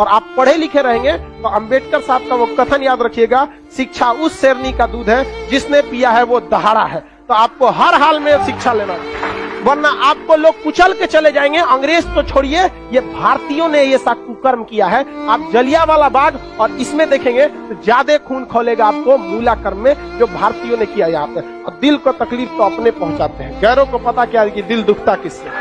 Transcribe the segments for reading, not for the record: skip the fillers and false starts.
और आप पढ़े लिखे रहेंगे तो अंबेडकर साहब का वो कथन याद रखिएगा, शिक्षा उस शेरनी का दूध है जिसने पिया है वो दहाड़ा है। तो आपको हर हाल में शिक्षा लेना है, वरना आपको लोग कुचल के चले जाएंगे। अंग्रेज तो छोड़िए, ये भारतीयों ने ये सा कुकर्म किया है। आप जलियांवाला बाग और इसमें देखेंगे तो ज्यादा खून खोलेगा आपको मूला कर्म में, जो भारतीयों ने किया यहाँ पे। और दिल को तकलीफ तो अपने पहुंचाते हैं, गैरों को पता क्या है कि दिल दुखता किससे।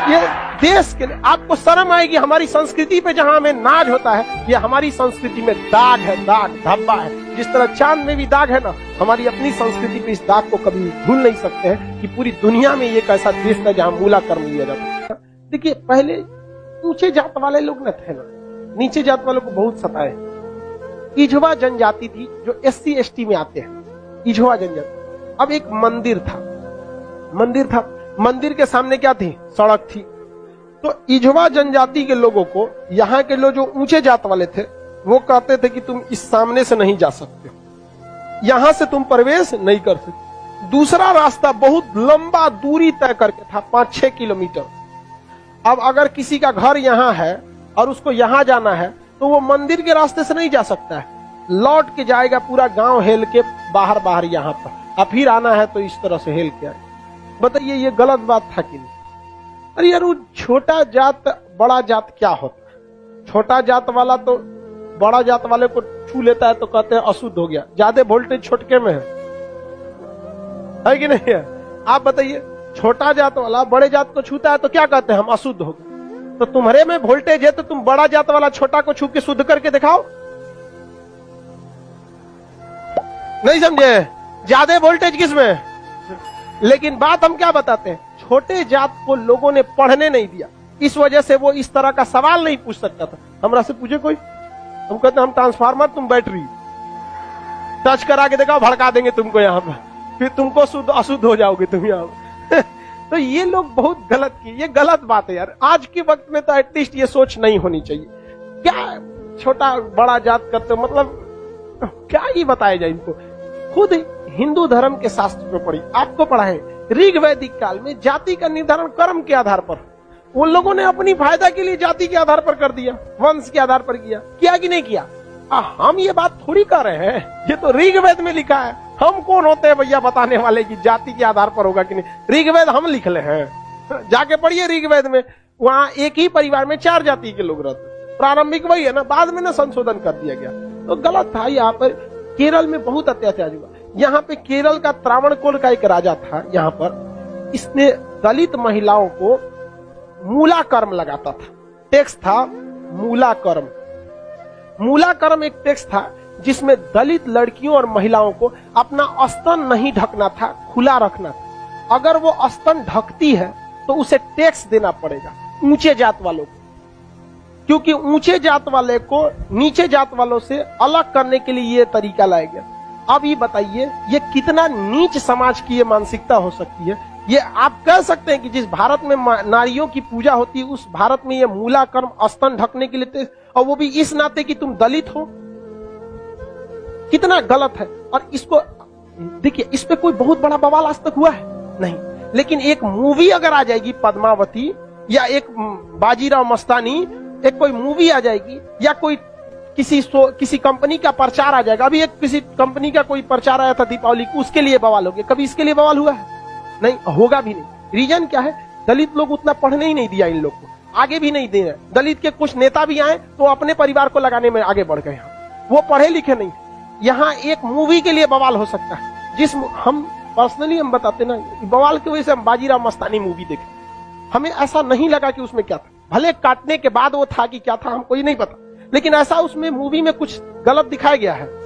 ये देश के लिए आपको शर्म आएगी, हमारी संस्कृति पे जहां हमें नाज होता है, ये हमारी संस्कृति में दाग है, दाग धब्बा है। जिस तरह चांद में भी दाग है ना, हमारी अपनी संस्कृति पे इस दाग को कभी भूल नहीं सकते हैं कि पूरी दुनिया में ये एक ऐसा देश था जहां मूला कर्म लिया जाता है। देखिए पहले ऊंचे जात वाले लोग न थे ना, नीचे जात वालों को बहुत सताए। इझवा जनजाति थी जो SC ST में आते हैं, इझवा जनजाति। अब एक मंदिर था, मंदिर के सामने क्या थी? सड़क थी। तो इझवा जनजाति के लोगों को, यहाँ के लोग जो ऊंचे जात वाले थे, वो कहते थे कि तुम इस सामने से नहीं जा सकते, यहां से तुम प्रवेश नहीं कर सकते। दूसरा रास्ता बहुत लंबा दूरी तय करके था, 5-6 किलोमीटर। अब अगर किसी का घर यहाँ है और उसको यहाँ जाना है तो वो मंदिर के रास्ते से नहीं जा सकता है, लौट के जाएगा पूरा गांव हेल के बाहर यहाँ पर, और फिर आना है तो इस तरह से हेल के आए। बताइए ये गलत बात था कि नहीं? अरे यार, वो छोटा जात बड़ा जात क्या होता है? छोटा जात वाला तो बड़ा जात वाले को छू लेता है तो कहते हैं अशुद्ध हो गया, ज्यादा वोल्टेज छोटके में है कि नहीं है? आप बताइए, छोटा जात वाला बड़े जात को छूता है तो क्या कहते हैं? हम अशुद्ध हो गए। तो तुम्हारे में वोल्टेज है तो तुम बड़ा जात वाला छोटा को छू के शुद्ध करके दिखाओ। नहीं समझे? ज्यादा वोल्टेज किसमें? लेकिन बात हम क्या बताते हैं, छोटे जात को लोगों ने पढ़ने नहीं दिया, इस वजह से वो इस तरह का सवाल नहीं पूछ सकता था। हमरा से पूछे कोई, हम कहते हम ट्रांसफार्मर, तुम बैटरी, टच करा के देखा, भड़का देंगे तुमको यहाँ पर, फिर तुमको शुद्ध अशुद्ध हो जाओगे तुम यहाँ पर। तो ये लोग बहुत गलत किए, ये गलत बात है यार। आज के वक्त में तो एटलीस्ट ये सोच नहीं होनी चाहिए। क्या छोटा बड़ा जात करते, मतलब क्या ही बताया जाए इनको। खुद हिंदू धर्म के शास्त्र में पढ़ी, आपको पढ़ा है, ऋग वैदिक काल में जाति का निर्धारण कर्म के आधार पर, उन लोगों ने अपनी फायदा के लिए जाति के आधार पर कर दिया, वंश के आधार पर किया कि नहीं किया? हम ये बात थोड़ी कर रहे हैं, ये तो ऋग्वेद में लिखा है। हम कौन होते हैं भैया बताने वाले कि जाति के आधार पर होगा कि नहीं? ऋग्वेद हम लिख ले हैं, जाके पढ़िए ऋग्वेद में, वहां एक ही परिवार में 4 जाति के लोग रहते। प्रारंभिक वही है ना, बाद में ना संशोधन कर दिया गया, तो गलत था। यहाँ पर केरल में बहुत अत्याचार हुआ। यहाँ पे केरल का त्रावणकोर का एक राजा था, यहाँ पर इसने दलित महिलाओं को मूला कर्म लगाता था। टैक्स था मूला कर्म। मूला कर्म एक टैक्स था जिसमें दलित लड़कियों और महिलाओं को अपना स्तन नहीं ढकना था, खुला रखना था। अगर वो स्तन ढकती है तो उसे टैक्स देना पड़ेगा ऊंचे जात वालों को, क्योंकि ऊंचे जात वाले को नीचे जात वालों से अलग करने के लिए ये तरीका लाया गया। अब ये बताइए ये कितना नीच समाज की ये मानसिकता हो सकती है। ये आप कह सकते हैं कि जिस भारत में नारियों की पूजा होती है उस भारत में ये मूला कर्म स्तन ढकने के लिए, और वो भी इस नाते कि तुम दलित हो, कितना गलत है। और इसको देखिए, इस पे कोई बहुत बड़ा बवाल आज तक हुआ है नहीं, लेकिन एक मूवी अगर आ जाएगी पद्मावती, या एक बाजीराव मस्तानी, एक कोई मूवी आ जाएगी, या कोई किसी कंपनी का प्रचार आ जाएगा। अभी एक किसी कंपनी का कोई प्रचार आया था दीपावली को, उसके लिए बवाल हो गया। कभी इसके लिए बवाल हुआ है? नहीं, होगा भी नहीं। रीजन क्या है? दलित लोग उतना पढ़ने ही नहीं दिया इन लोग को, आगे भी नहीं दे रहे। दलित के कुछ नेता भी आए तो अपने परिवार को लगाने में आगे बढ़ गए, वो पढ़े लिखे नहीं। यहाँ एक मूवी के लिए बवाल हो सकता है, जिस हम पर्सनली हम बताते ना, बवाल की वजह से हम बाजीराव मस्तानी मूवी देखे, हमें ऐसा नहीं लगा कि उसमें क्या था। भले काटने के बाद वो था कि क्या था हमको ये नहीं पता, लेकिन ऐसा उसमें मूवी में कुछ गलत दिखाया गया है।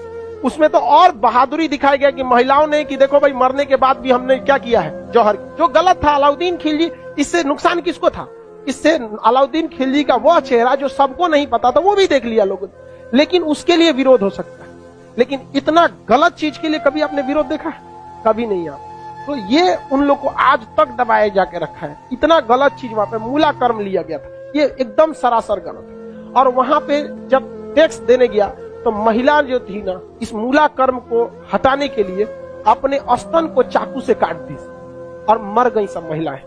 उसमें तो और बहादुरी दिखाया गया कि महिलाओं ने, कि देखो भाई मरने के बाद भी हमने क्या किया है, जौहर, जो गलत था। अलाउद्दीन खिलजी, इससे नुकसान किसको था? इससे अलाउद्दीन खिलजी का वह चेहरा जो सबको नहीं पता था वो भी देख लिया लोगों ने, लेकिन उसके लिए विरोध हो सकता है। लेकिन इतना गलत चीज के लिए कभी आपने विरोध देखा है? कभी नहीं। आप तो ये उन लोग को आज तक दबाए जाके रखा है। इतना गलत चीज वहां पे मूला कर्म लिया गया था, ये एकदम सरासर गलत है। और वहां पे जब टैक्स देने गया तो महिला जो थी ना, इस मूला कर्म को हटाने के लिए अपने स्तन को चाकू से काट दी और मर गई सब महिलाएं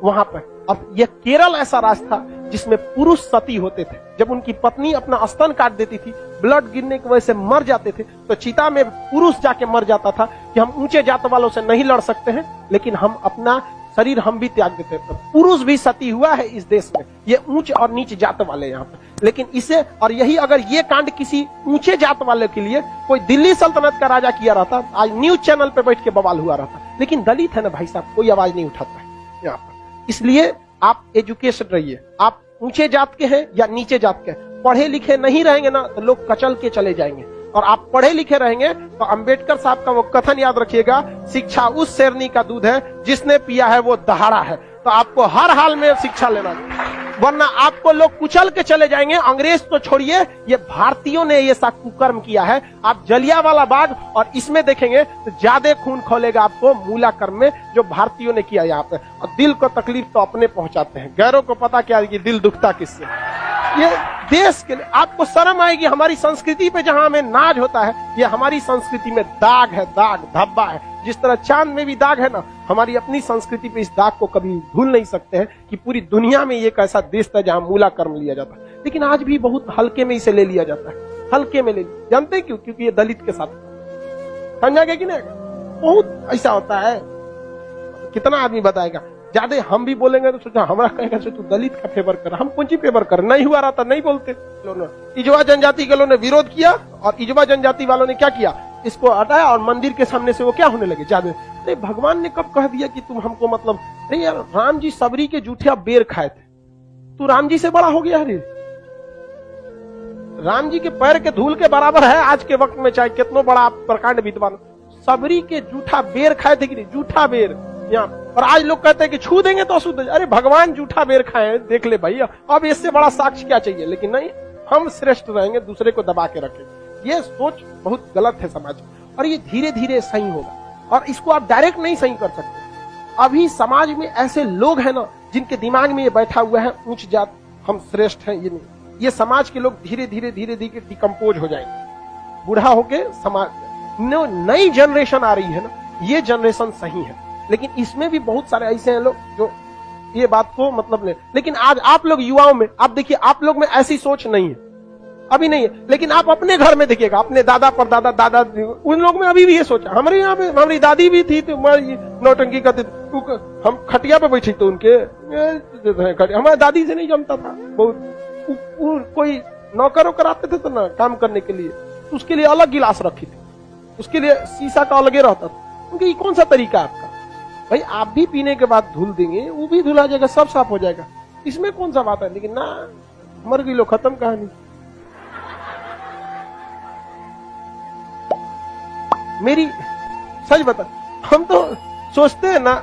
वहां पर। अब यह केरल ऐसा राज्य था जिसमें पुरुष सती होते थे। जब उनकी पत्नी अपना स्तन काट देती थी, ब्लड गिरने की वजह से मर जाते थे, तो चिता में पुरुष जाके मर जाता था कि हम ऊंचे जात वालों से नहीं लड़ सकते हैं, लेकिन हम अपना शरीर हम भी त्याग देते हैं। तो पुरुष भी सती हुआ है इस देश में, ये ऊंच और नीच जात वाले यहाँ पर। लेकिन इसे और यही अगर ये कांड किसी ऊंचे जात वाले के लिए कोई दिल्ली सल्तनत का राजा किया रहता, आज न्यूज चैनल पे बैठ के बवाल हुआ रहता। लेकिन दलित है ना भाई साहब, कोई आवाज नहीं उठाता है यहाँ पर। इसलिए आप एजुकेशन रहिए, आप ऊंचे जात के हैं या नीचे जात के हैं, पढ़े लिखे नहीं रहेंगे ना तो लोग कचल के चले जाएंगे। और आप पढ़े लिखे रहेंगे तो अंबेडकर साहब का वो कथन याद रखिएगा, शिक्षा उस शेरनी का दूध है जिसने पिया है वो दहाड़ा है। तो आपको हर हाल में शिक्षा लेना चाहिए, वरना आपको लोग कुचल के चले जाएंगे। अंग्रेज तो छोड़िए, ये भारतीयों ने ये सा कुकर्म किया है। आप जलियांवाला बाग और इसमें देखेंगे तो ज्यादा खून खोलेगा आपको मूला कर्म में, जो भारतीयों ने किया यहाँ पे। और दिल को तकलीफ तो अपने पहुंचाते हैं, गैरों को पता क्या है कि दिल दुखता किससे। ये देश के लिए आपको शर्म आएगी। हमारी संस्कृति पे जहां हमें नाज होता है, ये हमारी संस्कृति में दाग है, दाग धब्बा है। जिस तरह चांद में भी दाग है ना, हमारी अपनी संस्कृति पे इस दाग को कभी भूल नहीं सकते हैं कि पूरी दुनिया में एक ऐसा देश था जहां मूला कर्म लिया जाता है। लेकिन आज भी बहुत हल्के में इसे ले लिया जाता है, हल्के में ले लिया। जानते क्यों? क्योंकि ये दलित के साथ समझा गया कि नहीं? बहुत ऐसा होता है। कितना आदमी बताएगा, ज्यादा हम भी बोलेंगे तो सोचा हमारा कहेगा तू दलित का फेवर कर। हम कौन सी फेवर कर? नहीं हुआ रहता नहीं बोलते। इजवा जनजाति के लोगों ने विरोध किया और इजवा जनजाति वालों ने क्या किया, इसको हटाया और मंदिर के सामने से वो क्या होने लगे ज्यादा। नहीं, भगवान ने कब कह दिया कि तुम हमको मतलब नहीं यार, राम जी सबरी के जूठे बेर खाए थे, तू राम जी से बड़ा हो गया। अरे राम जी के पैर के धूल के बराबर है आज के वक्त में, चाहे कितना बड़ा आप प्रकांड विद्वान। सबरी के जूठा बेर खाए थे कि नहीं? जूठा बेर यहाँ। और आज लोग कहते हैं कि छू देंगे तो अशुद्ध। अरे भगवान जूठा बेर खाए, देख ले भाई, अब इससे बड़ा साक्ष्य क्या चाहिए। लेकिन नहीं, हम श्रेष्ठ रहेंगे, दूसरे को दबा के रखेंगे। ये सोच बहुत गलत है समाज में, और ये धीरे धीरे सही होगा। और इसको आप डायरेक्ट नहीं सही कर सकते। अभी समाज में ऐसे लोग हैं ना जिनके दिमाग में ये बैठा हुआ है ऊंच जात हम श्रेष्ठ हैं। ये नहीं, ये समाज के लोग धीरे धीरे धीरे धीरे डिकम्पोज हो जाएंगे, बूढ़ा होके समाज। नई जनरेशन आ रही है ना, ये जनरेशन सही है। लेकिन इसमें भी बहुत सारे ऐसे हैं लोग जो ये बात को मतलब ले। लेकिन आज आप लोग युवाओं में आप देखिए, आप लोग में ऐसी सोच नहीं है, अभी नहीं है। लेकिन आप अपने घर में देखिएगा, अपने दादा पर दादा दादा, उन लोग में अभी भी ये सोचा। हमारे यहाँ पे हमारी दादी भी थी तो नौटंकी करते, हम खटिया पे बैठे तो उनके हमारी दादी से नहीं जमता था बहुत। कोई नौकर वोकर आते थे तो ना काम करने के लिए, तो उसके लिए अलग गिलास रखी थी, उसके लिए शीशा का अलगे रहता था। उनके ये कौन सा तरीका है आपका? भाई आप भी पीने के बाद धुल देंगे, वो भी धुला जाएगा, सब साफ हो जाएगा, इसमें कौन सा बात है। लेकिन ना, मर गई लो, खत्म कहानी। मेरी सच बता, हम तो सोचते हैं ना,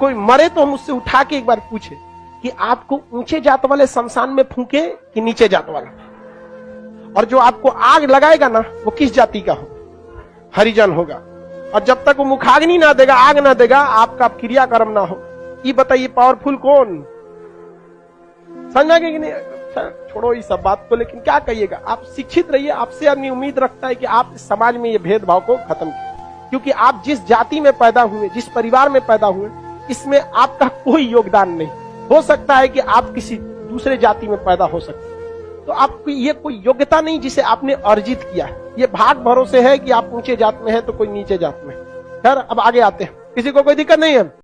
कोई मरे तो हम उससे उठा के एक बार पूछे कि आपको ऊंचे जात वाले शमशान में फूके कि नीचे जात वाला, और जो आपको आग लगाएगा ना वो किस जाति का हो? हरिजन होगा। और जब तक वो मुखाग्नि ना देगा, आग ना देगा, आपका क्रियाकर्म ना हो। ये बताइए पावरफुल कौन? समझा कि नहीं? छोड़ो इस सब बात को, लेकिन क्या कहिएगा, आप शिक्षित रहिए। आपसे आदमी उम्मीद रखता है कि आप इस समाज में ये भेदभाव को खत्म कीजिए, क्योंकि आप जिस जाति में पैदा हुए, जिस परिवार में पैदा हुए, इसमें आपका कोई योगदान नहीं। हो सकता है कि आप किसी दूसरे जाति में पैदा हो सकते, तो आपकी ये कोई योग्यता नहीं जिसे आपने अर्जित किया है। ये भाग भरोसे है कि आप ऊंचे जात में हैं तो कोई नीचे जात में। खैर अब आगे आते हैं, किसी को कोई दिक्कत नहीं है।